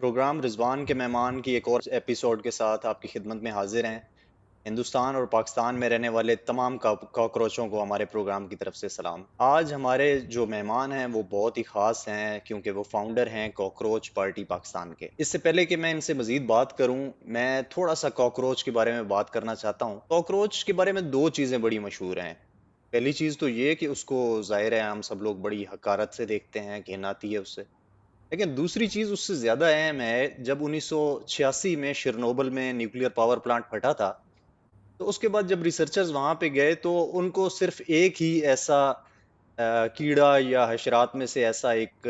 Programme رضوان کے مہمان کی ایک اور ایپیسوڈ کے ساتھ آپ کی خدمت میں حاضر ہیں۔ ہندوستان اور پاکستان میں رہنے والے تمام کاکروچوں کو ہمارے پروگرام کی طرف سے سلام۔ آج ہمارے جو مہمان ہیں وہ بہت ہی خاص ہیں کیونکہ وہ فاؤنڈر ہیں کاکروچ پارٹی پاکستان کے۔ اس سے پہلے کہ میں ان سے مزید بات کروں، میں تھوڑا سا کاکروچ کے بارے میں بات کرنا چاہتا ہوں۔ کاکروچ کے بارے میں دو چیزیں بڑی مشہور ہیں۔ پہلی چیز تو یہ کہ اس کو ظاہر ہے ہم سب لوگ بڑی حقارت سے دیکھتے ہیں، گھن آتی ہے اس سے، لیکن دوسری چیز اس سے زیادہ اہم ہے۔ جب 1986 میں شرنوبل میں نیوکلیر پاور پلانٹ پھٹا تھا، تو اس کے بعد جب ریسرچرز وہاں پہ گئے تو ان کو صرف ایک ہی ایسا کیڑا یا حشرات میں سے ایسا ایک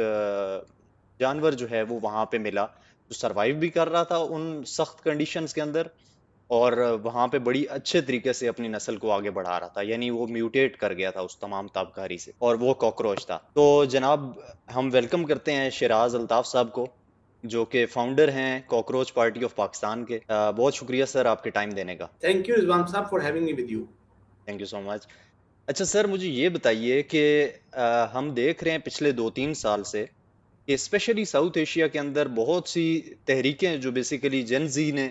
جانور جو ہے وہ وہاں پہ ملا جو سروائیو بھی کر رہا تھا ان سخت کنڈیشنز کے اندر، اور وہاں پہ بڑی اچھے طریقے سے اپنی نسل کو آگے بڑھا رہا تھا، یعنی وہ میوٹیٹ کر گیا تھا اس تمام تابکاری سے، اور وہ کاکروچ تھا۔ تو جناب، ہم ویلکم کرتے ہیں شیراز الطاف صاحب کو، جو کہ فاؤنڈر ہیں کاکروچ پارٹی آف پاکستان کے۔ بہت شکریہ سر آپ کے ٹائم دینے کا۔ Thank you, Rizwan Saab, for having me with you. Thank you so much. اچھا سر، مجھے یہ بتائیے کہ ہم دیکھ رہے ہیں پچھلے 2-3 سال سے کہ اسپیشلی ساؤتھ ایشیا کے اندر بہت سی تحریکیں جو بیسیکلی جن زی نے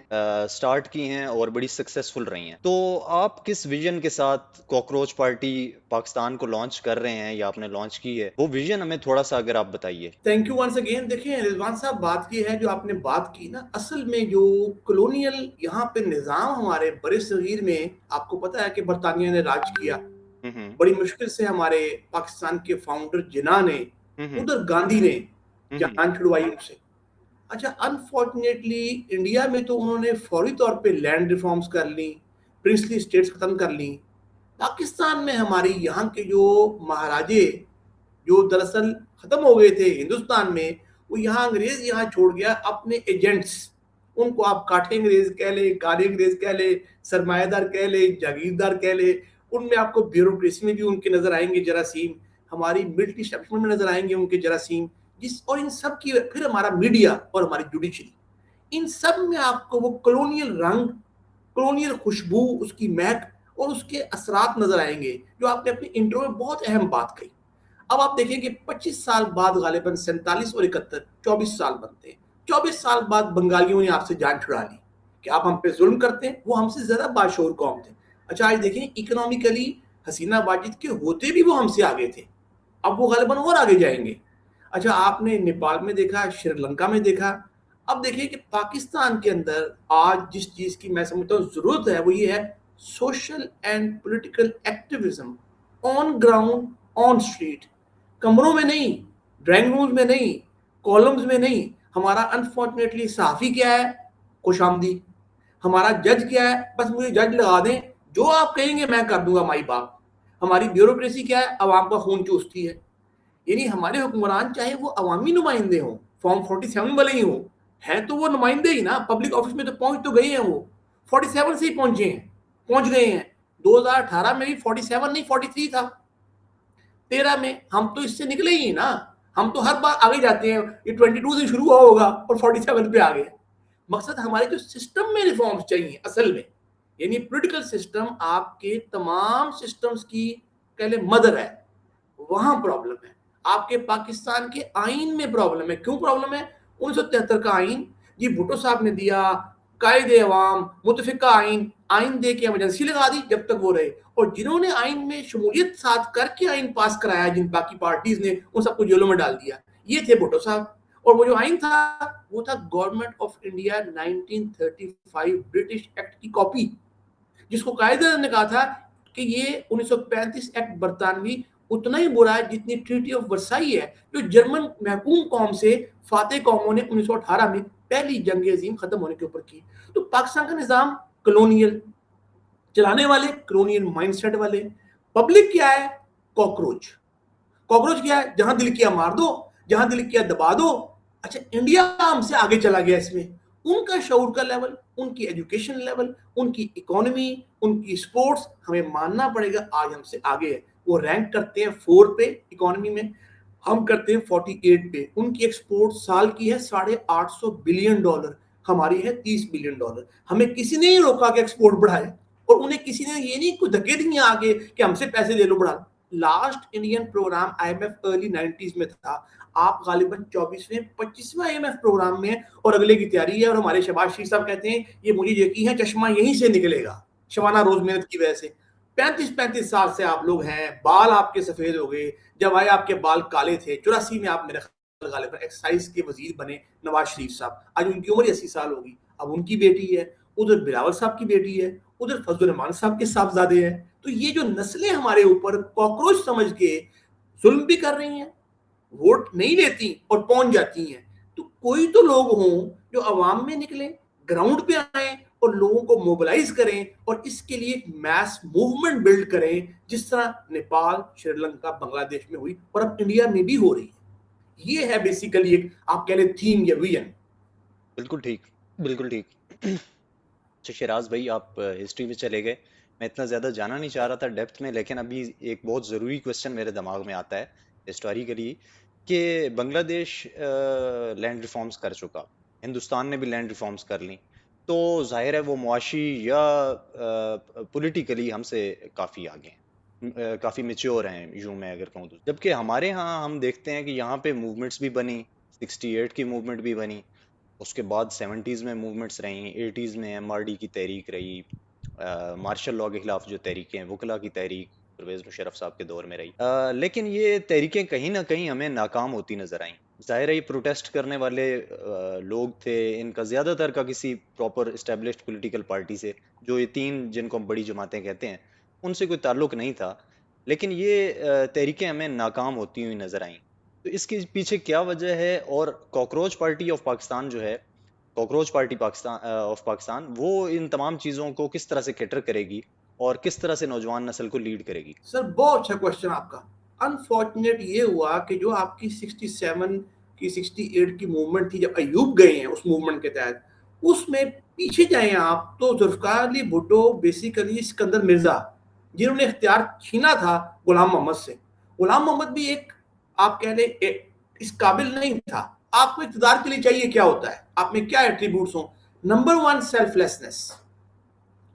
سٹارٹ کی ہیں اور بڑی سکسیسفل رہی ہیں، تو آپ کس ویژن کے ساتھ کاکروچ پارٹی پاکستان کو لانچ کر رہے ہیں یا آپ نے لانچ کی ہے، وہ ویژن ہمیں تھوڑا سا اگر آپ بتائیے۔ Thank you once again. دیکھیں رضوان صاحب، بات کی ہے جو آپ نے بات کی نا، اصل میں جو کلونیل یہاں پہ نظام ہمارے بر صغیر میں، آپ کو پتا ہے کہ برطانیہ نے راج کیا، ہوں ہوں بڑی مشکل سے ہمارے پاکستان کے فاؤنڈر جناح نے، ہوں ادھر گاندھی نے ہوں جان چھڑوائی ان سے۔ اچھا، انفارچونیٹلی انڈیا میں تو انہوں نے فوری طور پہ لینڈ ریفارمز کر لیں، پرنسلی اسٹیٹس ختم کر لیں۔ پاکستان میں ہماری یہاں کے جو مہاراجے جو دراصل ختم ہو گئے تھے ہندوستان میں، وہ یہاں انگریز یہاں چھوڑ گیا اپنے ایجنٹس، ان کو آپ کاٹھے انگریز کہہ لیں، کالے انگریز کہہ لیں، سرمایہ دار کہہ لیں، جاگیردار کہہ لیں، ان میں آپ کو بیوروکریسی میں بھی ان کے نظر آئیں گے جراثیم، ہماری ملٹری اسٹیبلشمنٹ میں نظر آئیں گے ان کے جراثیم، اور ان سب کی پھر ہمارا میڈیا اور ہماری جوڈیشری، ان سب میں آپ کو وہ کلونیل رنگ، کلونیل خوشبو، اس کی مہک اور اس کے اثرات نظر آئیں گے، جو آپ نے اپنی انٹرو میں بہت اہم بات کہی۔ اب آپ دیکھیں کہ 25 سال بعد، غالباً 47 اور 71، 24 سال بنتے ہیں، 24 سال بعد بنگالیوں نے آپ سے جان چھڑا لی کہ آپ ہم پہ ظلم کرتے ہیں، وہ ہم سے زیادہ باشعور قوم تھے۔ اچھا آج دیکھیں اکنامکلی حسینہ واجد کے ہوتے بھی وہ ہم سے آگے تھے، اب وہ غالباً اور آگے جائیں گے۔ اچھا آپ نے نیپال میں دیکھا، شری لنکا میں دیکھا، اب دیکھیں کہ پاکستان کے اندر آج جس چیز کی میں سمجھتا ہوں ضرورت ہے وہ یہ ہے social and political activism, on ground, on street, کمروں میں نہیں، ڈرائنگ رومز میں نہیں، کالمز میں نہیں۔ ہمارا انفارچونیٹلی صحافی کیا ہے؟ خوش آمدی۔ ہمارا جج کیا ہے؟ بس مجھے جج لگا دیں، جو آپ کہیں گے میں کر دوں گا مائی باپ۔ ہماری بیوروکریسی کیا ہے؟ عوام کا خون چوستی ہے۔ یعنی ہمارے حکمران چاہے وہ عوامی نمائندے ہوں، فارم 47 والے ہی ہوں، ہیں تو وہ نمائندے ہی نا، پبلک آفس میں تو پہنچ تو گئے ہیں، وہ 47 سے ہی پہنچے ہیں، پہنچ گئے ہیں۔ 2018 میں بھی 47 نہیں 43 تھا، 13 میں ہم تو اس سے نکلے ہی نا، ہم تو ہر بار آگے جاتے ہیں، یہ 22 سے شروع ہوا ہوگا اور 47 پہ آگے۔ مقصد ہمارے جو سسٹم میں ریفارمز چاہیے اصل میں، یعنی پولیٹیکل سسٹم آپ کے تمام سسٹمز کی پہلے مدر ہے، وہاں پرابلم ہے۔ آپ کے پاکستان کے آئین میں پرابلم ہے۔ کیوں پرابلم ہے؟ 1973 کا آئین جی بھٹو صاحب نے دیا، قائد عوام، متفقہ آئین دے کے ایمرجنسی لگا دی جب تک وہ رہے، اور جنہوں نے آئین میں شمولیت ساتھ کر کے آئین پاس کرایا، جن باقی پارٹیز نے، ان سب کو جیلوں میں ڈال دیا، یہ تھے بھٹو صاحب۔ اور وہ جو آئین تھا وہ تھا government of India 1935 British act کی کاپی، جس کو قائد اعظم نے کہا تھا کہ یہ 1935 ایکٹ برطانوی اتنا ہی برا ہے جتنی ٹریٹی آف ورسائی ہے، جو جرمن محکوم قوم سے فاتح قوموں نے 1918 میں پہلی جنگ عظیم ختم ہونے کے اوپر کی۔ تو پاکستان کا نظام کلونیل، چلانے والے کلونیل مائنڈ سیٹ والے، پبلک کیا ہے؟ کاکروچ۔ کاکروچ کیا ہے؟ جہاں دل کیا مار دو، جہاں دل کیا دبا دو۔ اچھا انڈیا ہم سے آگے چلا گیا اس میں، ان کا شعور کا لیول، ان کی ایجوکیشن لیول، ان کی اکانومی، ان کی سپورٹس، ہمیں ماننا پڑے گا آج ہم سے آگے ہے۔ وہ رینک کرتے ہیں 4 پہ اکانومی میں، ہم کرتے ہیں 48 پہ۔ ان کی ایکسپورٹ سال کی ہے $850 بلین، ہماری ہے $30 بلین۔ ہمیں کسی نے ہی روکا کہ ایکسپورٹ بڑھائے، اور انہیں کسی نے یہ نہیں کوئی دھکے دیے آگے کہ ہم سے پیسے لے لو بڑھا۔ Last Indian programme IMF early 90s میں تھا، آپ غالباً 24ویں 25واں IMF پروگرام میں اور اگلے کی تیاری ہے, اور ہمارے شہباز شریف صاحب کہتے ہیں یہ مجھے یقین ہے چشمہ یہیں سے نکلے گا شبانہ روز محنت کی وجہ سے. 35 سال سے آپ لوگ ہیں, بال آپ کے سفید ہو گئے, جب آئے آپ کے بال کالے تھے. 84 میں آپ میرے خیال غالباً ایکسائز کے وزیر بنے نواز شریف صاحب, آج ان کی عمر 80 سال ہوگی. اب ان کی بیٹی ہے, ادھر بلاول صاحب کی بیٹی ہے, ادھر فضل الرحمان صاحب کے صاحبزادے ہیں. تو یہ جو نسلیں ہمارے اوپر کاکروچ سمجھ کے ظلم بھی کر رہی ہیں, ووٹ نہیں لیتی اور پہنچ جاتی ہیں, تو کوئی تو لوگ ہوں جو عوام میں نکلیں, گراؤنڈ پہ آئیں اور لوگوں کو موبلائز کریں, اور اس کے لیے میس موومنٹ بلڈ کریں, جس طرح نیپال, شری لنکا, بنگلہ دیش میں ہوئی اور اب انڈیا میں بھی ہو رہی ہے. یہ ہے بیسیکلی ایک آپ کہہ لیں تھیم یا ویژن. بالکل ٹھیک, بالکل ٹھیک. اچھا شیراز بھائی, آپ ہسٹری میں چلے گئے. میں اتنا زیادہ جانا نہیں چاہ رہا تھا ڈیپتھ میں, لیکن ابھی ایک بہت ضروری کوشچن میرے دماغ میں آتا ہے ہسٹوریکلی, کہ بنگلہ دیش لینڈ ریفارمز کر چکا, ہندوستان نے بھی لینڈ ریفارمز کر لی, تو ظاہر ہے وہ معاشی یا پولیٹیکلی ہم سے کافی آگے ہیں, کافی میچور ہیں یوں میں اگر کہوں تو. جبکہ ہمارے ہاں ہم دیکھتے ہیں کہ یہاں پہ موومنٹس بھی بنی, 68 کی موومنٹ بھی بنی, اس کے بعد 70s میں موومنٹس رہیں, 80s میں MRD کی تحریک رہی, مارشل لاء کے خلاف جو تحریکیں, وکلا کی تحریک پرویز مشرف صاحب کے دور میں رہی. لیکن یہ تحریکیں کہیں نہ کہیں ہمیں ناکام ہوتی نظر آئیں. ظاہر ہے یہ پروٹیسٹ کرنے والے لوگ تھے, ان کا زیادہ تر کا کسی پراپر اسٹیبلشڈ پولیٹیکل پارٹی سے, جو یہ تین جن کو ہم بڑی جماعتیں کہتے ہیں, ان سے کوئی تعلق نہیں تھا. لیکن یہ تحریکیں ہمیں ناکام ہوتی ہوئی نظر آئیں. تو اس کے پیچھے کیا وجہ ہے؟ اور کاکروچ پارٹی آف پاکستان جو ہے, cockroach party Pakistan of Pakistan, وہ ان تمام چیزوں کو کس طرح سے کیٹر کرے گی اور کس طرح سے نوجوان نسل کو لیڈ کرے گی؟ سر بہت اچھا کوشچن آپ کا. انفارچونیٹ یہ ہوا کہ جو آپ کی 67 کی 68 کی موومنٹ تھی, جب ایوب گئے ہیں اس موومنٹ کے تحت, اس میں پیچھے جائیں آپ تو ذوالفقار علی بھٹو, بیسیکلی سکندر مرزا, جنہوں نے اختیار چھینا تھا غلام محمد سے. غلام محمد بھی ایک آپ کہہ لیں اس قابل نہیں تھا. آپ کو اقتدار کے لیے چاہیے کیا ہوتا ہے, آپ میں کیا ایٹریبیوٹس ہوں. نمبر 1 سیلف لیسنس,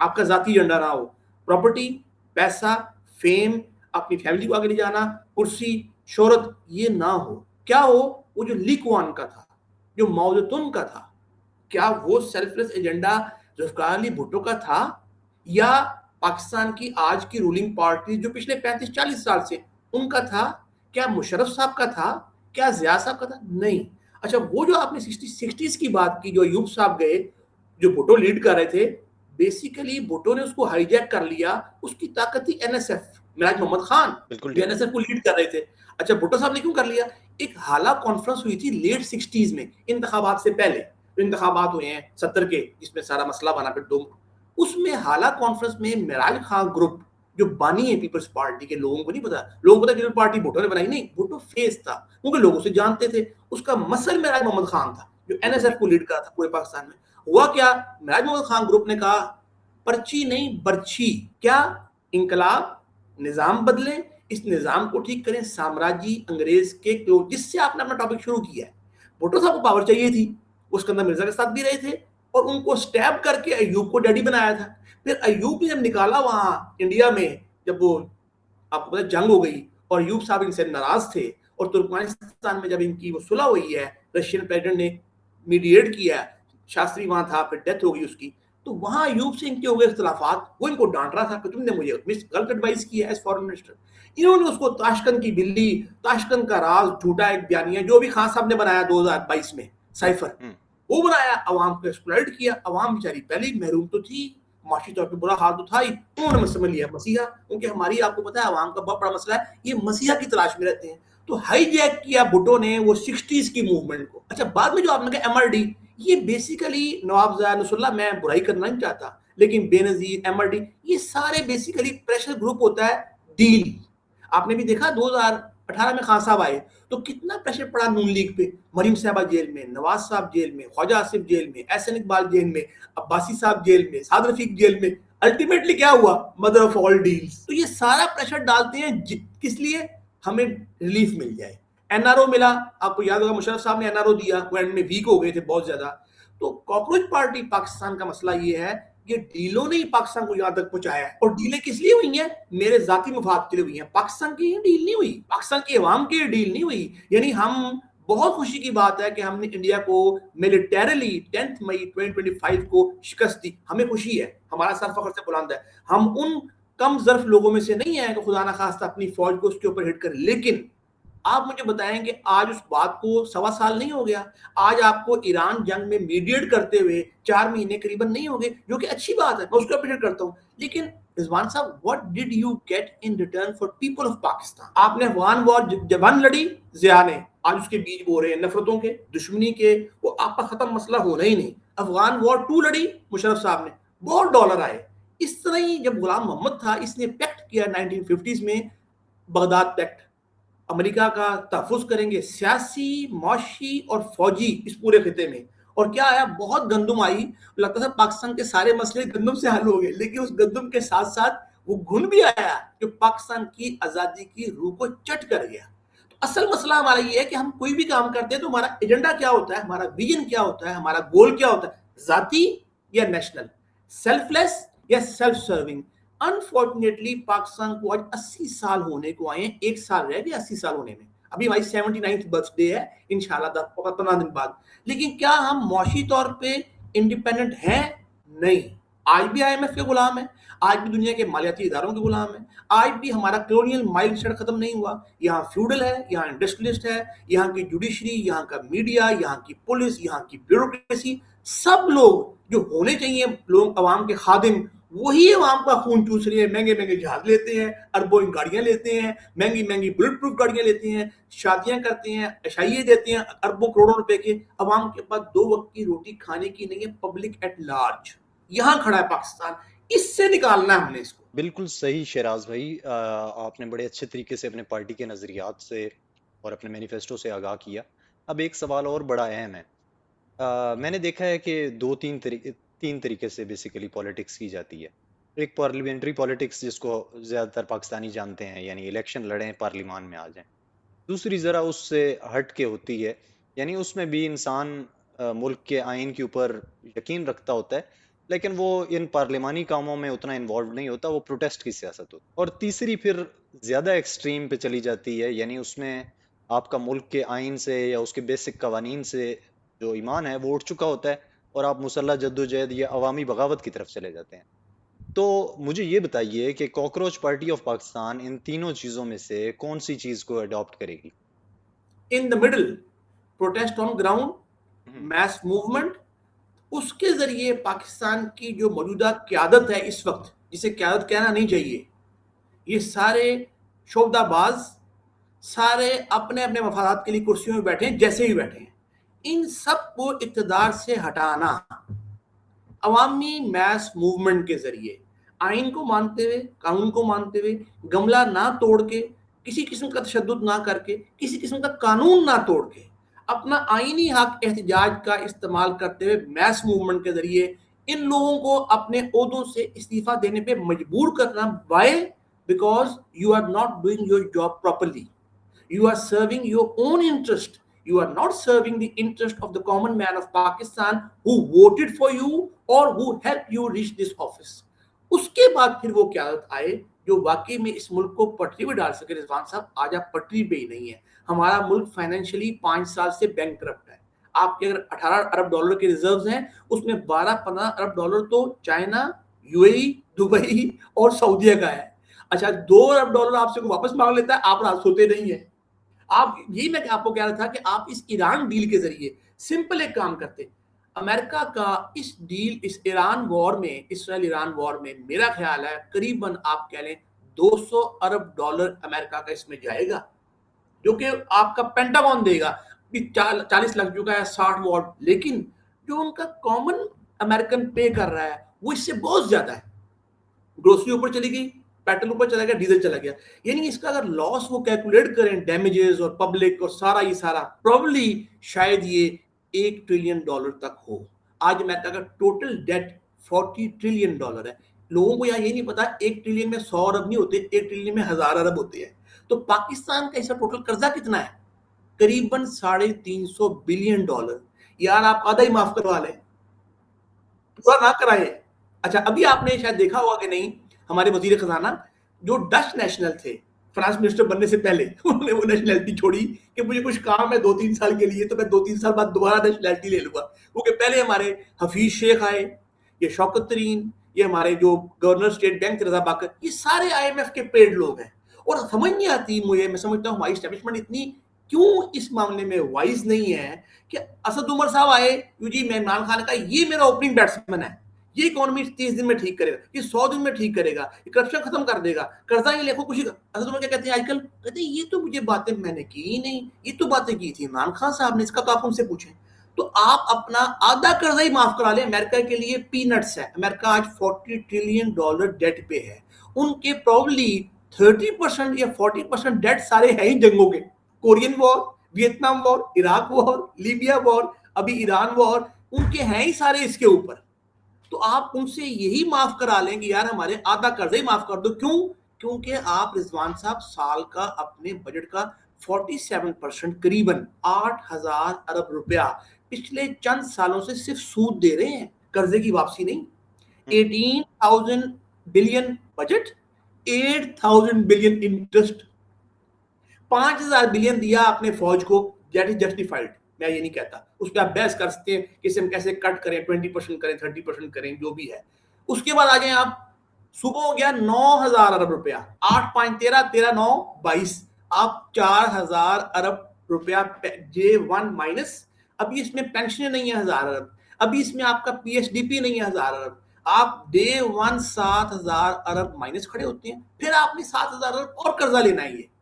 آپ کا ذاتی ایجنڈا نہ ہو, پراپرٹی, پیسہ, فیم, اپنی فیملی کو آگے لے جانا, کرسی, شہرت, یہ نہ ہو. کیا ہو وہ جو لی کوان کا تھا, جو ماؤ زیدونگ کا تھا, کیا وہ سیلف لیس ایجنڈا ذوالفقار علی بھٹو کا تھا, یا پاکستان کی آج کی رولنگ پارٹی جو پچھلے 35-40 سال سے ان کا تھا؟ کیا مشرف صاحب کا تھا, کیا ضیاء صاحب کا تھا؟ نہیں. اچھا وہ جو آپ نے 60s کی بات کی, جو ایوب صاحب گئے, جو بھٹو لیڈ کر رہے تھے, بیسیکلی بھٹو نے اس کو ہائی جیک کر لیا. اس کی طاقت تھی NSF, میراج محمد خان, بالکل جو ٹھیک. NSF کو لیڈ کر رہے تھے. اچھا بھٹو صاحب نے کیوں کر لیا؟ ایک حالہ کانفرنس ہوئی تھی لیٹ 60s میں, انتخابات سے پہلے, جو انتخابات ہوئے ہیں 70 کے, جس میں سارا مسئلہ بنا پھر دو, اس میں حالہ کانفرنس میں معراج خان گروپ جو بانی ہے پیپلز پارٹی کے, لوگوں کو نہیں پتا, لوگوں کو پتا پیپلز پارٹی بھٹو نے بنائی, نہیں, بھٹو فیس تھا, کیونکہ لوگوں سے جانتے تھے. اس کا مسل معراج محمد خان تھا, جو بالکل NSF ٹھیک. کو لیڈ کرا تھا پورے پاکستان میں. ہوا کیا, معراج محمد خان گروپ نے کہا پرچی نہیں برچی, کیا انقلاب, نظام بدلیں, اس نظام کو ٹھیک کریں, سامراجی انگریز کے, جس سے آپ نے اپنا ٹاپک شروع کیا ہے. بھٹو صاحب کو پاور چاہیے تھی, اس کے اندر مرزا کے ساتھ بھی رہے تھے, اور ان کو سٹیپ کر کے ایوب کو ڈیڈی بنایا تھا. پھر ایوب نے جب نکالا وہاں انڈیا میں, جب وہ آپ کو پتا جنگ ہو گئی, اور ایوب صاحب ان سے ناراض تھے, اور ترکمانستان میں جب ان کی وہ صلح ہوئی ہے, رشین پریزیڈنٹ نے میڈیٹ کیا, شاستری وہاں تھا, پھر ڈیتھ ہو گئی اس کی, تو وہاں ایوب سے ان کے ہو گئے اختلافات. وہ ان کو ڈانٹ رہا تھا کہ تم نے مجھے غلط ایڈوائز کی ہے ایز فارن منسٹر. انہوں نے اس کو تاشکند کی بلی, تاشکند کا راز, جھوٹا ایک بیانیہ جو بھی خان صاحب نے بنایا 2022 میں, سائفر, وہ بنایا, عوام کو ایکسپلائٹ کیا. عوام بیچاری پہلے ہی محروم تو تھی, معاشی طور پہ برا حال تو تھا ہی, انہوں نے سمجھ لیا مسیحا, کیونکہ ہماری آپ کو پتا ہے عوام کا بہت بڑا مسئلہ ہے, یہ مسیحا کی تلاش میں رہتے ہیں. تو ہائی جیک کیا بھٹو نے وہ 60s کی موومنٹ کو. اچھا بعد میں جو آپ نے کہا MRD, یہ بیسیکلی نواب ضیاء نصر اللہ, میں برائی کرنا نہیں چاہتا, لیکن بے نظیر, MRD, یہ سارے بیسیکلی پریشر گروپ ہوتا ہے ڈیل. آپ نے بھی دیکھا 2018 میں خان صاحب آئے تو کتنا پریشر پڑا نون لیگ پہ, مریم صاحبہ جیل میں, نواز صاحب جیل میں, خواجہ آصف جیل میں, احسن اقبال جیل میں, عباسی صاحب جیل میں, سعد رفیق جیل میں. الٹیمیٹلی کیا ہوا, مدر آف آل ڈیلز. تو یہ سارا پریشر ڈالتے ہیں کس لیے, ہمیں ریلیف مل جائے. NRO ملا, آپ کو یاد ہوگا مشرف صاحب نے NRO دیا, وہ اینڈ میں ویک ہو گئے تھے بہت زیادہ. تو کاکروچ پارٹی پاکستان کا مسئلہ یہ ہے, یہ ڈیلوں نے ہی پاکستان کو یہاں تک پہنچایا ہے. اور ڈیلیں کس لیے ہوئی ہیں؟ میرے ذاتی مفاد کے لیے ہوئی ہیں. پاکستان کی یہ ڈیل نہیں ہوئی, پاکستان کی عوام کی یہ ڈیل نہیں ہوئی. یعنی ہم بہت خوشی کی بات ہے کہ ہم نے انڈیا کو ملیٹریلی 10 مئی 2025 کو شکست دی. ہمیں خوشی ہے, ہمارا سر فخر سے بلند ہے. ہم ان کم ظرف لوگوں میں سے نہیں ہیں کہ خدا نخواستہ اپنی فوج کو اس کے اوپر ہٹ کریں. لیکن آپ مجھے بتائیں کہ آج اس بات کو 1.25 سال نہیں ہو گیا, آج آپ کو ایران جنگ میں میڈیٹ کرتے ہوئے 4 مہینے قریباً نہیں ہو گئے, جو کہ اچھی بات ہے, میں اس کو اپریشیٹ کرتا ہوں. لیکن رضوان صاحب, what did you get in return for people of Pakistan? آپ نے افغان وار جوان لڑی, ضیاء نے, آج اس کے بیج بو رہے ہیں نفرتوں کے, دشمنی کے, وہ آپ کا ختم مسئلہ ہونا ہی نہیں. افغان وار 2 لڑی مشرف صاحب نے, بہت ڈالر آئے. اس طرح ہی جب غلام محمد تھا, اس نے پیکٹ کیا 1950s میں, بغداد پیکٹ, امریکہ کا تحفظ کریں گے سیاسی, معاشی اور فوجی اس پورے خطے میں. اور کیا آیا؟ بہت گندم آئی. لگتا تھا پاکستان کے سارے مسئلے گندم سے حل ہو گئے, لیکن اس گندم کے ساتھ ساتھ وہ گھن بھی آیا جو پاکستان کی آزادی کی روح کو چٹ کر گیا. تو اصل مسئلہ ہمارا یہ ہے کہ ہم کوئی بھی کام کرتے ہیں تو ہمارا ایجنڈا کیا ہوتا ہے, ہمارا ویژن کیا ہوتا ہے, ہمارا گول کیا ہوتا ہے, ذاتی یا نیشنل, سیلف لیس یا سیلف سرونگ. انفارچونیٹلی پاکستان کو آج 80 سال ہونے کو آئے ہیں, 1 سال رہ گیا 80 سال ہونے میں. ابھی ہماری 79th برتھ ڈے ہے انشاءاللہ 15 دن بعد. لیکن کیا ہم معاشی طور پہ انڈیپینڈنٹ ہیں؟ نہیں. آج بھی IMF کے غلام ہیں, آج بھی دنیا کے مالیاتی اداروں کے غلام ہیں, آج بھی ہمارا کلونیل مائنڈ سیٹ ختم نہیں ہوا. یہاں فیوڈل ہے, یہاں انڈسٹریلسٹ ہے, یہاں کی جوڈیشری, یہاں کا میڈیا, یہاں کی پولیس, یہاں کی بیوروکریسی, سب لوگ جو ہونے چاہیے لوگ عوام کے خادم, وہی عوام کا خون چوس رہے ہیں. مہنگے مہنگے جہاز لیتے ہیں, اربوں گاڑیاں لیتے ہیں, مہنگی مہنگی بلٹ پروف گاڑیاں لیتے ہیں, شادیاں کرتے ہیں, عشائیے دیتے ہیں اربوں کروڑوں روپے کے. عوام کے پاس 2 وقت کی روٹی کھانے کی نہیں ہے, پبلک ایٹ لارج. یہاں کھڑا ہے پاکستان, اس سے نکالنا ہے ہم نے اس کو. بالکل صحیح شیراز بھائی, آپ نے بڑے اچھے طریقے سے اپنے پارٹی کے نظریات سے اور اپنے مینیفیسٹو سے آگاہ کیا. اب ایک سوال اور بڑا اہم ہے. میں نے دیکھا ہے کہ 3 طریقے سے بیسیکلی پالیٹکس کی جاتی ہے. ایک پارلیمنٹری پالیٹکس جس کو زیادہ تر پاکستانی جانتے ہیں, یعنی الیکشن لڑیں پارلیمان میں آ جائیں. دوسری ذرا اس سے ہٹ کے ہوتی ہے, یعنی اس میں بھی انسان ملک کے آئین کے اوپر یقین رکھتا ہوتا ہے, لیکن وہ ان پارلیمانی کاموں میں اتنا انوالو نہیں ہوتا, وہ پروٹیسٹ کی سیاست ہوتی ہے. اور تیسری پھر زیادہ ایکسٹریم پہ چلی جاتی ہے, یعنی اس میں آپ کا ملک کے آئین سے یا اس کے بیسک قوانین سے جو ایمان ہے وہ اٹھ چکا ہوتا ہے, اور آپ مسلح جدوجہد یا عوامی بغاوت کی طرف چلے جاتے ہیں. تو مجھے یہ بتائیے کہ کاکروچ پارٹی آف پاکستان ان تینوں چیزوں میں سے کون سی چیز کو اڈاپٹ کرے گی؟ In the middle, protest on ground, mass movement. اس کے ذریعے پاکستان کی جو موجودہ قیادت ہے اس وقت, جسے قیادت کہنا نہیں چاہیے, یہ سارے شعبدہ باز, سارے اپنے اپنے مفادات کے لیے کرسیوں میں بیٹھے ہیں, جیسے ہی بیٹھے ہیں. ان سب کو اقتدار سے ہٹانا عوامی میس موومنٹ کے ذریعے, آئین کو مانتے ہوئے, قانون کو مانتے ہوئے, گملہ نہ توڑ کے, کسی قسم کا تشدد نہ کر کے, کسی قسم کا قانون نہ توڑ کے, اپنا آئینی حق احتجاج کا استعمال کرتے ہوئے میس موومنٹ کے ذریعے ان لوگوں کو اپنے عہدوں سے استعفیٰ دینے پہ مجبور کرنا. Why? Because you are not doing your job properly. You are serving your own interest. You are not serving the interest of the common man of Pakistan who voted for you or who helped you reach this office. اس کے بعد پھر وہ قیادت آئے جو واقعی میں اس ملک کو پٹری پہ ڈال سکے. رضوان صاحب, آج آپ پٹری پہ ہی نہیں ہے. ہمارا ملک فائنینشلی 5 سال سے بینک کرپٹ ہے. آپ کے اگر 18 ارب ڈالر کے ریزروز ہیں, اس میں 12-15 ارب ڈالر تو چائنا, UAE, دبئی اور سعودیہ کا ہے. اچھا, 2 ارب ڈالر آپ سے کو واپس مانگ لیتا ہے, آپ رات سوتے نہیں ہیں. آپ, یہی میں آپ کو کہہ رہا تھا کہ آپ اس ایران ڈیل کے ذریعے سمپل ایک کام کرتے. امریکہ کا اس ڈیل, اس ایران وار میں, اسرائیل ایران وار میں میرا خیال ہے قریباً آپ کہہ لیں 200 ارب ڈالر امریکہ کا اس میں جائے گا, جو کہ آپ کا پینٹاگون دے گا. 40 لگ چکا ہے 60 وار, لیکن جو ان کا کامن امریکن پے کر رہا ہے وہ اس سے بہت زیادہ ہے. گروسری اوپر چلی گئی, پیٹرول اوپر چلا گیا, ڈیزل چلا گیا. یعنی اس کا اگر لاس وہ کیلکولیٹ کریں, ڈیمیجز اور پبلک اور سارا یہ سارا, پروبلی شاید یہ $1 ٹریلین تک ہو. آج امریکہ کا ٹوٹل ڈیٹ $40 ٹریلین ہے. لوگوں کو یہاں یہ نہیں پتا 1 ٹریلین میں 100 ارب نہیں ہوتے, 1 ٹریلین میں 1000 ارب ہوتے ہیں. تو پاکستان کا ایسا ٹوٹل قرضہ کتنا ہے؟ قریباً $350 بلین. یار آپ آدھا ہی معاف کروا لیں, پورا نہ کرائیں. اچھا ابھی آپ نے شاید دیکھا ہوا کہ نہیں, ہمارے وزیر خزانہ جو ڈچ نیشنل تھے فرانس منسٹر بننے سے پہلے, انہوں نے وہ نیشنلٹی چھوڑی کہ مجھے کچھ کام ہے 2-3 سال کے لیے, تو میں 2-3 سال بعد دوبارہ نیشنلٹی لے لوں گا. کیونکہ پہلے ہمارے حفیظ شیخ آئے, یہ شوکت ترین, یہ ہمارے جو گورنر اسٹیٹ بینک رضا باقر, یہ سارے آئی ایم ایف کے پیڈ لوگ ہیں. اور سمجھ نہیں آتی مجھے, میں سمجھتا ہوں ہماری اسٹیبلشمنٹ اتنی کیوں اس معاملے میں وائز نہیں ہے کہ اسد عمر صاحب آئے, یو جی میں عمران خان کا یہ میرا اوپننگ بیٹسمین ہے, یہ اکانومی 30 دن میں ٹھیک کرے گا, یہ 100 دن میں ٹھیک کرے گا, یہ کرپشن ختم کر دے گا, قرضہ یہ لکھو کچھ. اسد عمر کیا کہتے ہیں آج کل, کہتے ہیں یہ تو مجھے باتیں میں نے کی ہی نہیں, یہ تو باتیں کی تھی عمران خان صاحب نے, اس کا تو آپ ان سے پوچھیں. تو آپ اپنا آدھا قرضہ ہی معاف کرا لیں, امریکہ کے لیے پی نٹس ہے. امریکہ آج $40 ٹریلین ڈیٹ پہ ہے, ان کے پروبلی 30% یا 40% ڈیٹ سارے ہیں ہی جنگوں کے, کورین وار, ویتنام وار, عراق وار, لیبیا وار, ابھی ایران وار, ان کے ہیں ہی سارے اس کے اوپر. تو آپ ان سے یہی معاف کرا لیں گے یار ہمارے آدھا قرضہ ہی معاف کر دو. کیوں؟ کیونکہ آپ رضوان صاحب سال کا اپنے بجٹ کا 47% قریباً 8,000 ارب روپیہ پچھلے چند سالوں سے صرف سود دے رہے ہیں, قرضے کی واپسی نہیں. 18,000 billion budget, 8,000 billion interest, 5,000 billion دیا آپ نے فوج کو, دیٹ از جسٹیفائڈ, میں یہ نہیں کہتا, اس پہ آپ بحث کر سکتے ہیں کہ اسے ہم کیسے کٹ کریں, 20% کریں, 30% کریں, جو بھی ہے. اس کے بعد آ جائیں آپ, صبح ہو گیا 9,000 ارب روپیہ, 8.13 13 9 22, آپ 4,000 ارب روپیہ J1 مائنس, ابھی اس میں پینشن نہیں ہے 1,000 ارب, ابھی اس میں آپ کا پی ایس ڈی پی نہیں ہے 1,000 ارب, آپ ڈے 1 7,000 ارب مائنس کھڑے ہوتے ہیں. پھر آپ نے 7,000 ارب اور قرضہ لینا ہے. یہ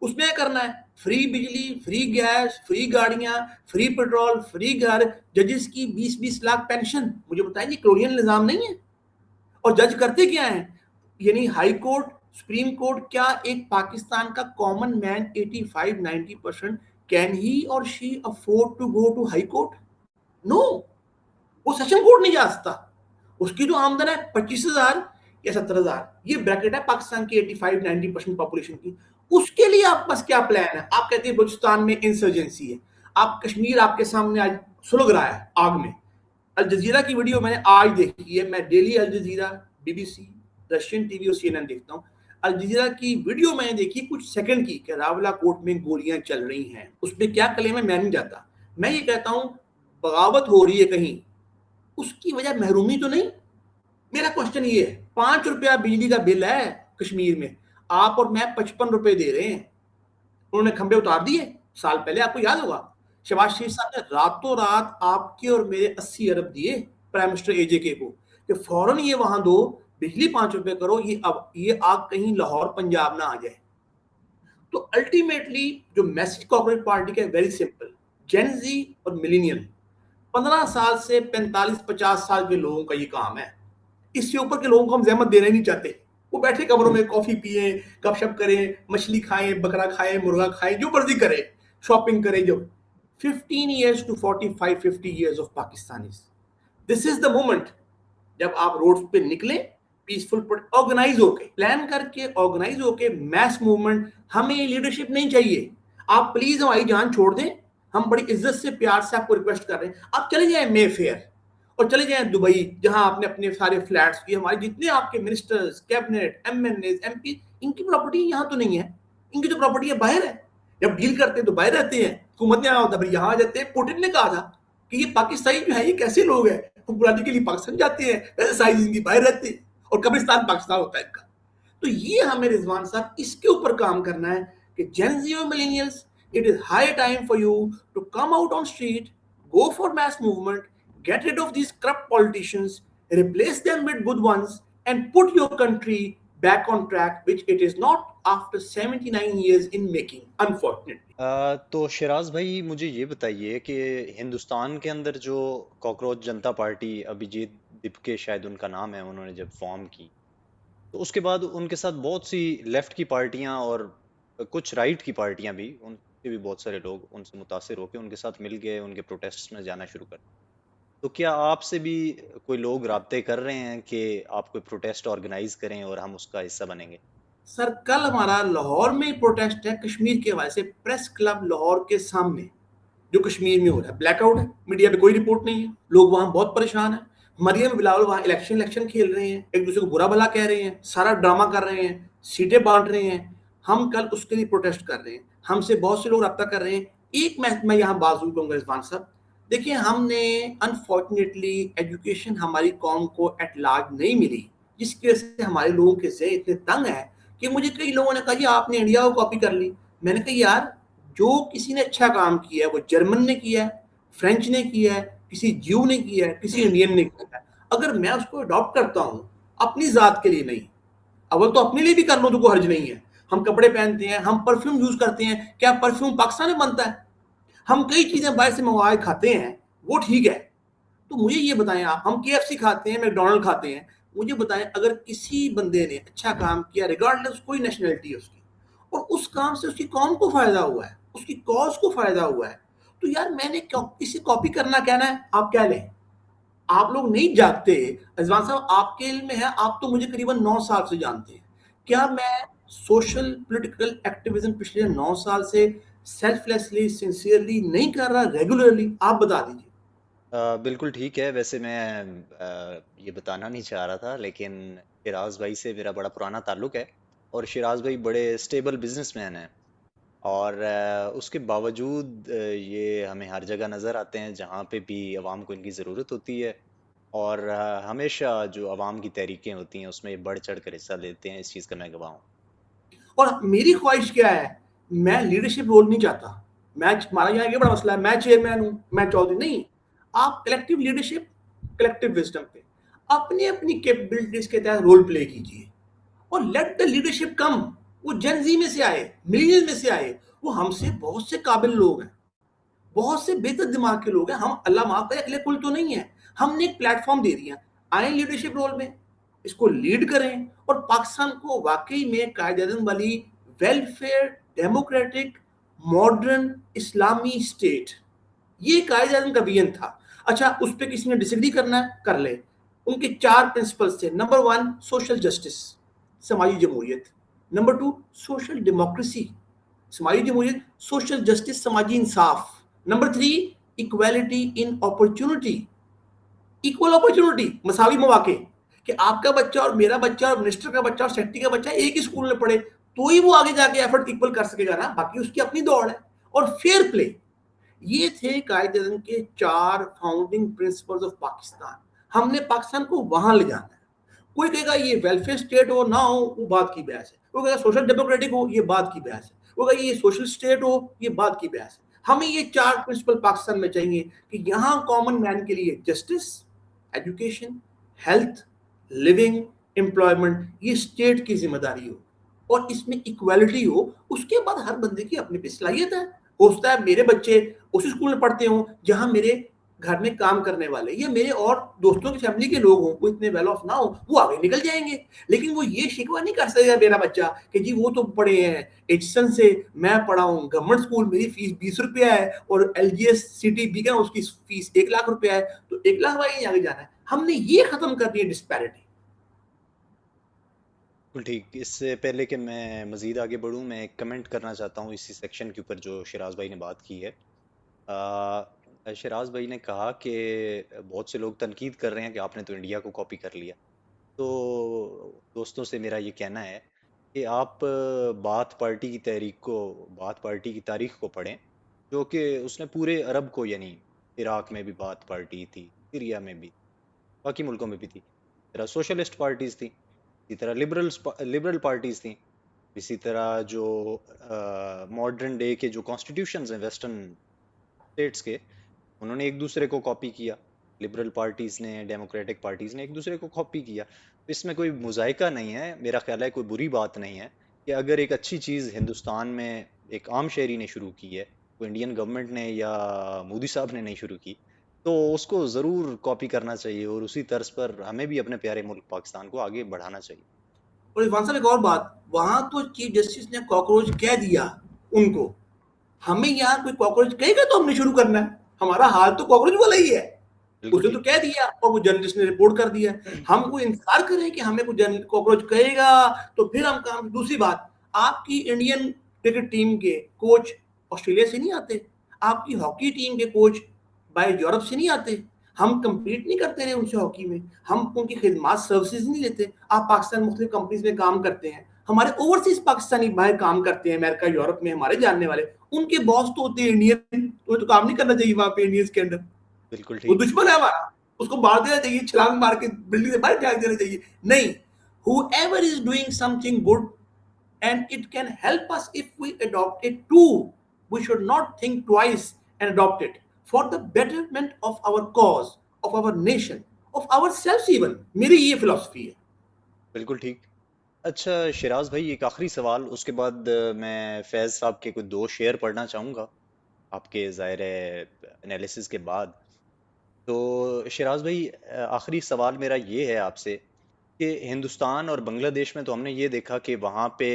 اس میں کرنا ہے فری بجلی, فری گیس, فری گاڑیاں, فری پیٹرول, فری گھر, ججز کی 20-20 لاکھ پینشن. مجھے بتائیں یہ کلونیل نظام نہیں ہے؟ اور جج کرتے کیا ہیں, یعنی ہائی کورٹ, سپریم کورٹ, کیا ایک پاکستان کا کامن مین 85-90% کین ہی اور she afford to go to high court? No, وہ سیشن کورٹ نہیں جا سکتا. اس کی جو آمدن ہے 25,000 یا 70,000, یہ بریکٹ ہے پاکستان کی 85-90% پاپولیشن کی. اس کے لیے آپ پاس کیا پلان ہے؟ آپ کہتے ہیں بلوچستان میں انسرجنسی ہے, آپ کشمیر آپ کے سامنے آج سلگ رہا ہے آگ میں. الجزیرہ کی ویڈیو میں نے آج دیکھی ہے, میں daily Al Jazeera, B B C, Russian T V اور CNN دیکھتا ہوں. الجزیرہ کی ویڈیو میں نے دیکھی کچھ سیکنڈ کی کہ راولہ کوٹ میں گولیاں چل رہی ہیں. اس پہ کیا کلیم ہے میں نہیں جاتا, میں یہ کہتا ہوں بغاوت ہو رہی ہے کہیں, اس کی وجہ محرومی تو نہیں. میرا کوشچن یہ ہے, 5 روپیہ بجلی کا بل ہے کشمیر میں, آپ اور میں 55 روپے دے رہے ہیں. انہوں نے کھمبے اتار دیے سال پہلے, آپ کو یاد ہوگا شہباز شریف صاحب نے راتوں رات آپ کے اور میرے 80 ارب دیے پرائم منسٹر AJK کو کہ فوراً یہ وہاں دو, بجلی 5 روپے کرو, یہ آگ کہیں لاہور پنجاب نہ آ جائے. تو الٹیمیٹلی جو میسج کارپوریٹ پارٹی کا ہے ویری سمپل, جین زی اور ملینین 15 سال سے 45-50 سال کے لوگوں کا یہ کام ہے. اس سے اوپر کے لوگوں کو ہم زحمت دینا ہی نہیں چاہتے. وہ بیٹھے کمروں میں کافی پیئیں, گپ شپ کریں, مچھلی کھائیں, بکرا کھائیں, مرغا کھائیں, جو مرضی کریں, شاپنگ کریں. جو 15 years to 45-50 years of Pakistanis, this is the moment جب آپ روڈ پہ نکلیں پیسفل آرگنائز ہو کے, پلان کر کے, آرگنائز ہو کے, میس موومنٹ. ہمیں لیڈرشپ نہیں چاہیے, آپ پلیز ہماری جان چھوڑ دیں, ہم بڑی عزت سے پیار سے آپ کو ریکویسٹ کر رہے ہیں, آپ چلے جائیں مے فیئر اور چلے جائیں دبئی, جہاں آپ نے اپنے سارے فلیٹس کی, ہمارے جتنے آپ کے منسٹرز, کیبنٹ, MNAs, MP, ان کی پراپرٹی یہاں تو نہیں ہے, ان کی تو پراپرٹی باہر ہے. جب ڈیل کرتے ہیں تو باہر رہتے ہیں, حکومت نے آنا ہوتا ہے پھر یہاں آ جاتے ہیں. پوٹن نے کہا تھا کہ یہ پاکستانی جو ہے یہ کیسے لوگ ہیں, حکمرانی کے لیے پاکستان جاتے ہیں, ویسے ساری زندگی باہر رہتے ہیں, اور قبرستان پاکستان ہوتا ہے ان کا. تو یہ ہمیں رضوان صاحب اس کے اوپر کام کرنا ہے کہ جین زی اور ملینیلز, it is high time for you to come out on street, go for mass movement, get rid of these corrupt politicians, replace them with good ones, and put your country back on track, which it is not after 79 years in making, unfortunately. تو شیراز بھائی مجھے یہ بتائیے کہ ہندوستان کے اندر جو cockroach جنتا party, Abhijit دپکے شاید ان کا نام ہے, انہوں نے جب فارم کی تو اس کے بعد ان کے ساتھ بہت سی لیفٹ کی پارٹیاں اور کچھ رائٹ کی پارٹیاں بھی, ان کے بھی بہت سارے لوگ ان سے متاثر ہو کے ان کے ساتھ مل گئے, ان کے پروٹیسٹ میں جانا شروع کر. تو کیا آپ سے بھی کوئی لوگ رابطے کر رہے ہیں کہ آپ کوئی پروٹیسٹ آرگنائز کریں اور ہم اس کا حصہ بنیں گے؟ سر کل ہمارا لاہور میں پروٹیسٹ ہے کشمیر کے حوالے سے, پریس کلب لاہور کے سامنے جو کشمیر میں ہو رہا ہے. بلیک آؤٹ ہے, میڈیا پہ کوئی رپورٹ نہیں ہے, لوگ وہاں بہت پریشان ہیں. مریم بلاول وہاں الیکشن کھیل رہے ہیں, ایک دوسرے کو برا بھلا کہہ رہے ہیں, سارا ڈرامہ کر رہے ہیں, سیٹیں بانٹ رہے ہیں. ہم کل اس کے لیے پروٹیسٹ کر رہے ہیں, ہم سے بہت سے لوگ رابطہ کر رہے ہیں. ایک میں یہاں بازو کروں گا رضوان صاحب, دیکھیں ہم نے انفارچونیٹلی ایجوکیشن ہماری قوم کو ایٹ لارج نہیں ملی, جس کی وجہ سے ہمارے لوگوں کے ذہن اتنے تنگ ہے کہ مجھے کئی لوگوں نے کہا جی آپ نے انڈیا کو کاپی کر لی. میں نے کہا یار جو کسی نے اچھا کام کیا ہے وہ جرمن نے کیا ہے, فرینچ نے کیا ہے, کسی جیو نے کیا ہے, کسی انڈین نے کیا ہے. اگر میں اس کو اڈاپٹ کرتا ہوں اپنی ذات کے لیے نہیں, اول تو اپنے لیے بھی کر لوں تو کوئی حرج نہیں ہے. ہم کپڑے پہنتے ہیں, ہم پرفیوم یوز کرتے ہیں, کیا پرفیوم پاکستان میں بنتا ہے؟ ہم کئی چیزیں باہر سے منگوا کے کھاتے ہیں, وہ ٹھیک ہے. تو مجھے یہ بتائیں آپ, ہم کے ایف سی کھاتے ہیں, میکڈونلڈ کھاتے ہیں, مجھے بتائیں اگر کسی بندے نے اچھا کام کیا ریگارڈلیس کوئی نیشنلٹی ہے اس کی, اور اس کام سے اس کی قوم کو فائدہ ہوا ہے, اس کی کاز کو فائدہ ہوا ہے, تو یار میں نے کسی کاپی کرنا کہنا ہے, آپ کہہ لیں. آپ لوگ نہیں جاگتے. رضوان صاحب آپ کے علم میں ہے, آپ تو مجھے قریباً 9 سال سے جانتے ہیں, کیا میں سوشل پولیٹیکل ایکٹیویزم پچھلے 9 سال سے سیلف لیسلی سنسیئرلی نہیں کر رہا, ریگولرلی؟ آپ بتا دیجیے. بالکل ٹھیک ہے. ویسے میں یہ بتانا نہیں چاہ رہا تھا لیکن شراز بھائی سے میرا بڑا پرانا تعلق ہے اور شراز بھائی بڑے اسٹیبل بزنس مین ہیں اور اس کے باوجود یہ ہمیں ہر جگہ نظر آتے ہیں جہاں پہ بھی عوام کو ان کی ضرورت ہوتی ہے اور ہمیشہ جو عوام کی تحریکیں ہوتی ہیں اس میں یہ بڑھ چڑھ کر حصہ لیتے ہیں. اس چیز کا میں گواہ ہوں. اور میری خواہش کیا ہے, میں لیڈرشپ رول نہیں چاہتا. میں ہمارا یہاں یہ بڑا مسئلہ ہے, میں چیئرمین ہوں, میں چودھری نہیں. آپ کلیکٹیو لیڈرشپ, کلیکٹیو وزڈم پہ اپنی اپنی کیپبلٹیز کے تحت رول پلے کیجیے, اور لیٹ دا لیڈرشپ کم. وہ جن زی میں سے آئے, ملینئل میں سے آئے, وہ ہم سے بہت سے قابل لوگ ہیں, بہت سے بہتر دماغ کے لوگ ہیں. ہم اللہ معاف کرے اگلے کل تو نہیں ہے. ہم نے ایک پلیٹ فارم دے دیا, آئیں لیڈرشپ رول میں, اس کو لیڈ کریں اور پاکستان کو واقعی میں قائد اعظم والی ویلفیئر, ڈیموکریٹک, ماڈرن اسلامی اسٹیٹ, یہ قائد اعظم کا ویژن تھا. اچھا اس پہ کسی نے ڈس ایگری کرنا ہے, کر لے. ان کے 4 پرنسپلز تھے. نمبر 1 سوشل جسٹس, سماجی جمہوریت. نمبر 2 سوشل ڈیموکریسی, سماجی جمہوریت, سوشل جسٹس, سماجی انصاف. نمبر 3 ایکویلٹی ان اپرچونٹی, ایکول اپرچونٹی, مساوی مواقع, کہ آپ کا بچہ اور میرا بچہ اور منسٹر کا بچہ اور سیکٹری کا بچہ ایک ہی اسکول میں پڑھے تو ہی وہ آگے جا کے ایفرٹ ایکول کر سکے گا نا, باقی اس کی اپنی دوڑ ہے. اور فیئر پلے, یہ تھے قائد اعظم کے 4 فاؤنڈنگ پرنسپلز آف پاکستان. ہم نے پاکستان کو وہاں لے جانا ہے. کوئی کہے گا یہ ویلفیئر اسٹیٹ ہو نہ ہو, وہ بات کی بحث ہے. کوئی کہے گا سوشل ڈیموکریٹک ہو, یہ بات کی بحث ہے. کوئی کہے گا یہ سوشل اسٹیٹ ہو, یہ بات کی بحث ہے. ہمیں یہ 4 پرنسپل پاکستان میں چاہیے کہ یہاں کامن مین کے لیے justice, education, health, living, employment, یہ اسٹیٹ کی ذمہ داری ہو, اور اس میں ایکویلٹی ہو. اس کے بعد ہر بندے کی اپنی بھی صلاحیت ہے. ہو سکتا ہے میرے بچے اسی اسکول میں پڑھتے ہوں جہاں میرے گھر میں کام کرنے والے یا میرے اور دوستوں کی فیملی کے لوگ ہوں, وہ اتنے ویل آف نہ ہو, وہ آگے نکل جائیں گے. لیکن وہ یہ شکوہ نہیں کر سکے گا میرا بچہ کہ جی وہ تو پڑھے ہیں ایچسن سے, میں پڑھا ہوں گورنمنٹ اسکول, میری فیس 20 روپیہ ہے, اور L G S C T B کا اس کی فیس 1 لاکھ روپیہ ہے, تو 1 لاکھ والی آگے جانا ہے. ہم نے یہ ختم کر دی ہے ڈسپیرٹی. بالکل ٹھیک. اس سے پہلے کہ میں مزید آگے بڑھوں میں ایک کمنٹ کرنا چاہتا ہوں اسی سیکشن کے اوپر جو شراز بھائی نے بات کی ہے. شراز بھائی نے کہا کہ بہت سے لوگ تنقید کر رہے ہیں کہ آپ نے تو انڈیا کو کاپی کر لیا. تو دوستوں سے میرا یہ کہنا ہے کہ آپ بات پارٹی کی تاریخ کو پڑھیں, جو کہ اس نے پورے عرب کو, یعنی عراق میں بھی بات پارٹی تھی, سیریا میں بھی, باقی ملکوں میں بھی تھی. اسی طرح سوشلسٹ پارٹیز تھیں, اسی طرح لبرل پارٹیز تھیں, اسی طرح جو ماڈرن ڈے کے جو کانسٹیٹیوشنز ہیں ویسٹرن اسٹیٹس کے, انہوں نے ایک دوسرے کو کاپی کیا. لبرل پارٹیز نے, ڈیموکریٹک پارٹیز نے ایک دوسرے کو کاپی کیا. اس میں کوئی مذائقہ نہیں ہے, میرا خیال ہے کوئی بری بات نہیں ہے کہ اگر ایک اچھی چیز ہندوستان میں ایک عام شہری نے شروع کی ہے, کوئی انڈین گورنمنٹ نے یا مودی صاحب نے نہیں شروع کی, تو اس کو ضرور کاپی کرنا چاہیے, اور اسی طرز پر ہمیں بھی اپنے پیارے ملک پاکستان کو آگے بڑھانا چاہیے. اور عرفان صاحب ایک اور بات, وہاں تو چیف جسٹس نے کاکروچ کہہ دیا ان کو, ہمیں یہاں کوئی کاکروچ کہے گا تو ہم نے شروع کرنا ہے. ہمارا حال تو کاکروچ والا ہی ہے, بالکل اس نے تو ٹھیک. کہہ دیا اور وہ جرنلسٹ نے رپورٹ کر دیا. ہم کوئی انتظار کریں کہ ہمیں کوئی کاکروچ کہے گا تو پھر ہم کام. دوسری بات, آپ کی انڈین کرکٹ ٹیم کے کوچ آسٹریلیا سے نہیں آتے, آپ کی ہاکی ٹیم کے کوچ باہر یورپ سے نہیں آتے. ہم کمپیٹ نہیں کرتے رہے ان سے ہاکی میں, ہم ان کی خدمات سروسز نہیں لیتے. آپ پاکستان مختلف کمپنیز میں کام کرتے ہیں, ہمارے اوورسیز پاکستانی باہر کام کرتے ہیں امریکہ یورپ میں, ہمارے جاننے والے, ان کے باس تو ہوتے ہیں انڈین, انہیں تو کام نہیں کرنا چاہیے وہاں پہ انڈینس کے اندر, بالکل وہ ٹھیک. دشمن ہے ہمارا, اس کو مار دینا چاہیے, چھلانگ مار کے بلڈنگ سے باہر پھینک دینا چاہیے. نہیں, whoever is doing something good and it can help us if we adopt it too, we should not think twice and adopt it for the betterment of our cause, of our nation, of ourselves even. میری یہ فلسفی ہے. بالکل ٹھیک. اچھا شراز بھائی ایک آخری سوال, اس کے بعد میں فیض صاحب کے کچھ دو شعر پڑھنا چاہوں گا آپ کے ظاہر انالیسس کے بعد. تو شراز بھائی آخری سوال میرا یہ ہے آپ سے کہ ہندوستان اور بنگلہ دیش میں تو ہم نے یہ دیکھا کہ وہاں پہ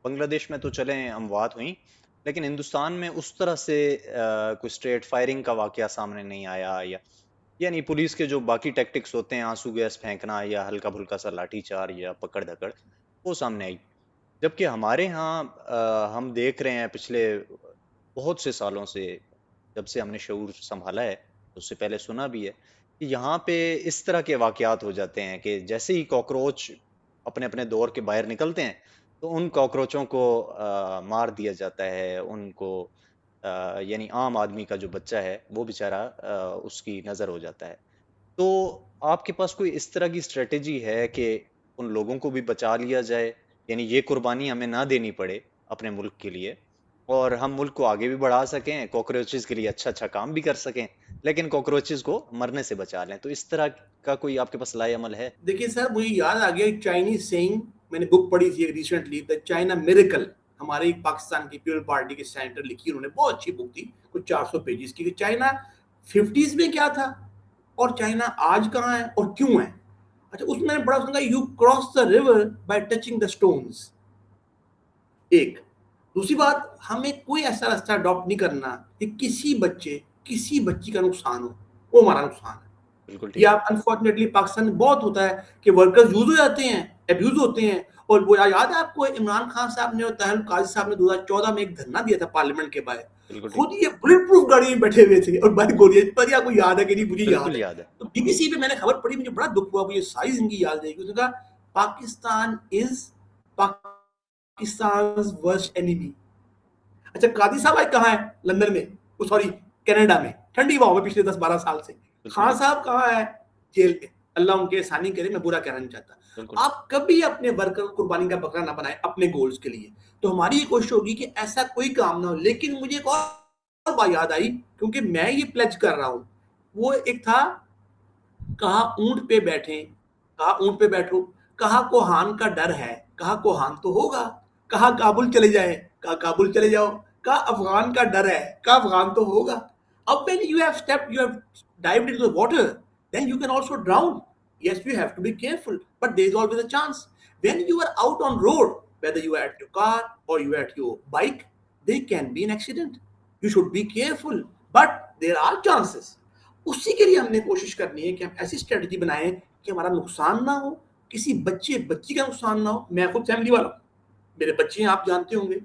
بنگلہ دیش میں تو چلیں اموات ہوئیں, لیکن ہندوستان میں اس طرح سے کوئی اسٹریٹ فائرنگ کا واقعہ سامنے نہیں آیا, یا یعنی پولیس کے جو باقی ٹیکٹکس ہوتے ہیں, آنسو گیس پھینکنا یا ہلکا پھلکا سا لاٹھی چار یا پکڑ دھکڑ, وہ سامنے آئی. جبکہ ہمارے ہاں ہم دیکھ رہے ہیں پچھلے بہت سے سالوں سے, جب سے ہم نے شعور سنبھالا ہے, اس سے پہلے سنا بھی ہے کہ یہاں پہ اس طرح کے واقعات ہو جاتے ہیں کہ جیسے ہی کاکروچ اپنے اپنے دور کے باہر نکلتے ہیں تو ان کاکروچوں کو مار دیا جاتا ہے, ان کو یعنی عام آدمی کا جو بچہ ہے وہ بیچارہ اس کی نظر ہو جاتا ہے. تو آپ کے پاس کوئی اس طرح کی اسٹریٹجی ہے کہ ان لوگوں کو بھی بچا لیا جائے, یعنی یہ قربانی ہمیں نہ دینی پڑے اپنے ملک کے لیے, اور ہم ملک کو آگے بھی بڑھا سکیں, کاکروچز کے لیے اچھا اچھا کام بھی کر سکیں, لیکن کاکروچز کو مرنے سے بچا لیں. تو اس طرح کا کوئی آپ کے پاس لائے عمل ہے؟ دیکھیے سر, مجھے یاد آ گیا ایک چائنیز سینگ, میں نے بک پڑھی تھی ریسنٹلی, دا چائنا میریکل. ہمارے پاکستان کی پیپل پارٹی کے سینیٹر لکھی انہوں نے, بہت اچھی بک تھی, کچھ 400 پیجز کی, کہ چائنا 50s میں کیا تھا اور چائنا آج کہاں ہے اور کیوں ہے. اچھا, اس میں نے بڑا سنا, you cross the river by touching the stones. ایک دوسری بات, ہمیں کوئی ایسا راستہ اڈاپٹ نہیں کرنا کہ کسی بچے کسی بچی کا نقصان ہو, وہ ہمارا نقصان ہے. بالکل ٹھیک. یہ آپ انفارچونیٹلی پاکستان میں بہت ہوتا ہے کہ ورکرز یوز ہو جاتے ہیں, ابیوز ہوتے ہیں. اور وہ یاد ہے آپ کو, عمران خان صاحب نے اور طاہر القاضی صاحب نے 2014 میں ایک دھرنا دیا تھا پارلیمنٹ کے باہر, بالکل ٹھیک. خود یہ بلٹ پروف گاڑی میں بیٹھے ہوئے تھے اور باہر گولیاں. پر آپ کو یاد ہے کہ نہیں, مجھے بالکل یاد ہے. یاد ہے. تو بی بی سی پہ میں نے خبر پڑھی, مجھے بڑا دکھ ہوا, مجھے ساری زندگی یاد رہے گی. اس نے کہا پاکستان از پاکستان's worst enemy. اچھا, قاضی صاحب آج کہاں ہے؟ لندن میں, سوری کینیڈا میں, ٹھنڈی ہوا میں پچھلے 10-12 سال سے. بالکل خان ٹھیک. صاحب کہاں ہے؟ جیل میں. اللہ ان کے احسانی کرے, میں برا کہنا نہیں چاہتا. بالکل. آپ کبھی اپنے ورکر کو قربانی کا بکرا نہ بنائیں اپنے گولز کے لیے. تو ہماری یہ کوشش ہوگی کہ ایسا کوئی کام نہ ہو. لیکن مجھے ایک اور بات یاد آئی, کیونکہ میں یہ پلیج کر رہا ہوں, وہ ایک تھا, کہا اونٹ پہ بیٹھیں, کہا اونٹ پہ بیٹھو, کہا کوہان کا ڈر ہے, کہا کوہان تو ہوگا, کہا کابل چلے جائیں, کہا کابل چلے جاؤ, کہا افغان کا ڈر ہے, کہا افغان تو ہوگا. اب when you have stepped, you have dived into the water, then you can also drown. Yes, you have to be careful, but there is always a chance. When you are out on road, whether you are at your car or you are at your bike, there can be an accident. You should be careful, but there are chances. اسی کے لیے ہم نے کوشش کرنی ہے کہ ہم ایسی اسٹریٹجی بنائیں کہ ہمارا نقصان نہ ہو, کسی بچے بچی کا نقصان نہ ہو. میں خود فیملی والا ہوں, میرے بچے ہیں, آپ جانتے ہوں گے.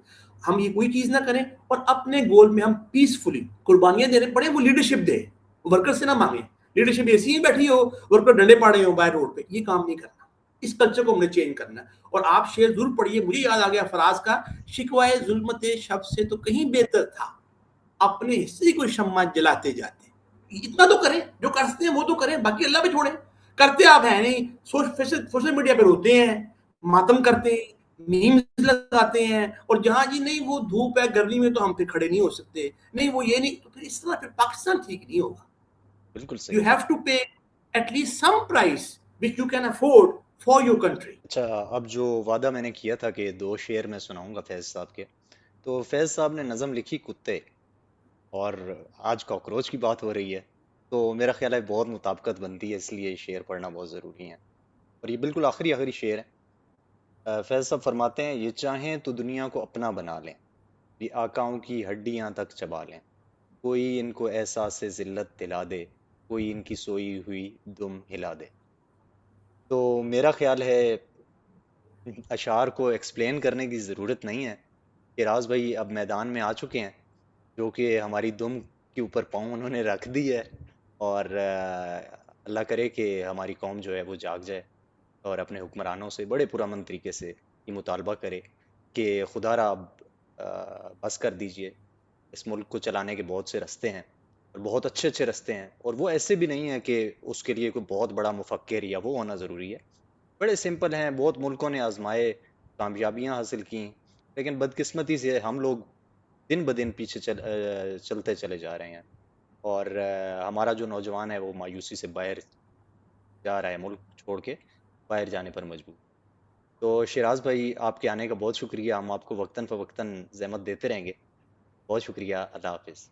ہم یہ کوئی چیز نہ کریں اور اپنے گول میں ہم پیسفلی قربانیاں دے رہے پڑے, وہ لیڈرشپ دے, ورکر سے نہ مانگیں. لیڈرشپ ایسی ہی بیٹھی ہو, ورکر ڈنڈے پاڑے ہو باہر روڈ پہ, یہ کام نہیں کرنا. اس کلچر کو ہم نے چینج کرنا ہے. اور آپ شعر ضرور پڑھیے, مجھے یاد آ گیا فراز کا, شکوائے ظلمت شب سے تو کہیں بہتر تھا, اپنے حصے کو شمع جلاتے جاتے. اتنا تو کریں, جو کرتے ہیں وہ تو کریں, باقی اللہ پہ چھوڑیں. کرتے آپ ہیں نہیں, سوشل میڈیا پہ روتے ہیں, ماتم کرتے ہیں, میمز لگاتے ہیں, اور جہاں جی نہیں وہ دھوپ ہے گرمی میں تو ہم پہ کھڑے نہیں ہو سکتے, نہیں وہ یہ نہیں, تو پھر اس طرح پھر پاکستان ٹھیک نہیں ہوگا. بالکل You صحیح. have to pay at least some price which you can afford for your country. اچھا, اب جو وعدہ میں نے کیا تھا کہ دو شعر میں سناؤں گا فیض صاحب کے, تو فیض صاحب نے نظم لکھی کتے, اور آج کاکروچ کی بات ہو رہی ہے, تو میرا خیال ہے بہت مطابقت بنتی ہے, اس لیے یہ شعر پڑھنا بہت ضروری ہے. اور یہ بالکل آخری آخری شعر ہے. فیض صاحب فرماتے ہیں, یہ چاہیں تو دنیا کو اپنا بنا لیں, یہ آقاؤں کی ہڈیاں تک چبا لیں, کوئی ان کو احساس ذلت دلا دے, کوئی ان کی سوئی ہوئی دم ہلا دے. تو میرا خیال ہے اشعار کو ایکسپلین کرنے کی ضرورت نہیں ہے. شراز بھائی اب میدان میں آ چکے ہیں, جو کہ ہماری دم کے اوپر پاؤں انہوں نے رکھ دی ہے, اور اللہ کرے کہ ہماری قوم جو ہے وہ جاگ جائے اور اپنے حکمرانوں سے بڑے پرامن طریقے سے یہ مطالبہ کرے کہ خدا را اب بس کر دیجئے، اس ملک کو چلانے کے بہت سے رستے ہیں اور بہت اچھے اچھے رستے ہیں، اور وہ ایسے بھی نہیں ہیں کہ اس کے لیے کوئی بہت بڑا مفکر یا وہ ہونا ضروری ہے، بڑے سمپل ہیں، بہت ملکوں نے آزمائے، کامیابیاں حاصل کی، لیکن بدقسمتی سے ہم لوگ دن بدن پیچھے چلتے چلے جا رہے ہیں، اور ہمارا جو نوجوان ہے وہ مایوسی سے باہر جا رہا ہے، ملک چھوڑ کے باہر جانے پر مجبور۔ تو شیراز بھائی، آپ کے آنے کا بہت شکریہ، ہم آپ کو وقتاً فوقتاً زحمت دیتے رہیں گے، بہت شکریہ، اللہ حافظ۔